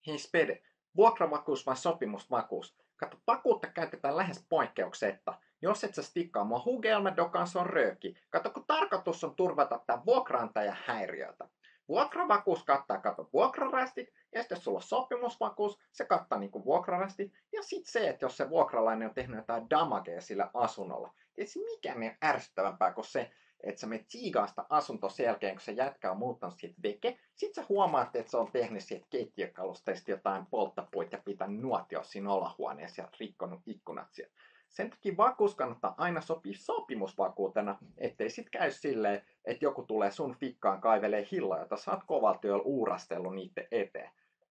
Hei Spede, vuokravakuus vai sopimusvakuus? Kato, vakuutta käytetään lähes poikkeuksetta. Jos et sä stikkaa mua hugelma dokan on rööki. Kato, kun tarkoitus on turvata tää vuokraantajan häiriötä. Vuokravakuus kattaa vuokrarästit, ja sitten jos sulla on sopimusvakuus, se kattaa niinku vuokrarästit. Ja sitten se, että jos se vuokralainen on tehnyt jotain damagea sillä asunnolla. Tietysti mikään ei ole ärsyttävämpää kuin se, että sä menet tsiigaa sitä asuntoa sen jälkeen, kun se jätkä on muuttanut siitä veke. Sitten sä huomaat, että se on tehnyt siitä keittiökalusteista jotain polttapuita ja pitänyt nuotio siinä olahuoneessa ja rikkonut ikkunat siellä. Sen takia vakuus kannattaa aina sopia sopimusvakuutena, ettei sit käy silleen, että joku tulee sun fikkaan kaivelee hilloja, jota sä oot kovalla työllä uurastellut niiden eteen.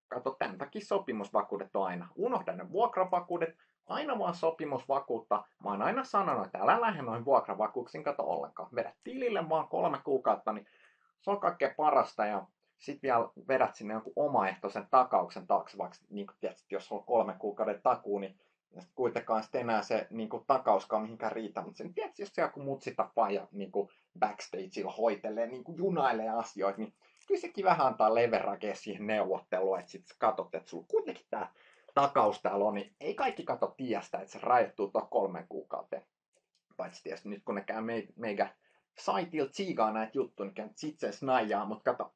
Kato, tämän takia sopimusvakuudet on aina. Unohda ne vuokravakuudet, aina vaan sopimusvakuutta. Mä oon aina sanonut, että älä lähde noin vuokravakuuksiin kato ollenkaan. Vedä tilille vaan 3 kuukautta, niin se on kaikkein parasta. Ja sit vielä vedät sinne jonkun omaehtoisen takauksen taakse, vaikka niin tietysti, jos on 3 kuukauden takuu, niin kuitenkaan sitten enää se niin takauskaan mihinkään riitä. Mutta sen tietysti, jos se joku mutsita faija niin backstageilla hoitelee, niin junailee asioita, niin kyllä sekin vähän antaa leveragea siihen neuvotteluun, että sitten katsot, että sulla kuitenkin tämä takaus täällä on, niin ei kaikki kato tiestä, että se rajoittuu tuohon 3 kuukauteen. Paitsi tietysti nyt kun ne käy meikä saitilla tsiigaa näitä juttuja, niin sitten se snajaa, mutta kato,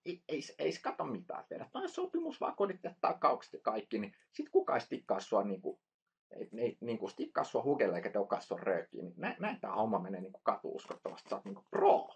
ei se kato mitään. Vedät vain sopimusvakuudet ja takaukset ja kaikki, niin sitten kukaan ei stikkaa sua niinku, ei niinku stikkaa sua hugelle eikä dokaa sua röökiin. Niin näin tämä homma menee niinku katu-uskottavasti. Sä oot niinku pro.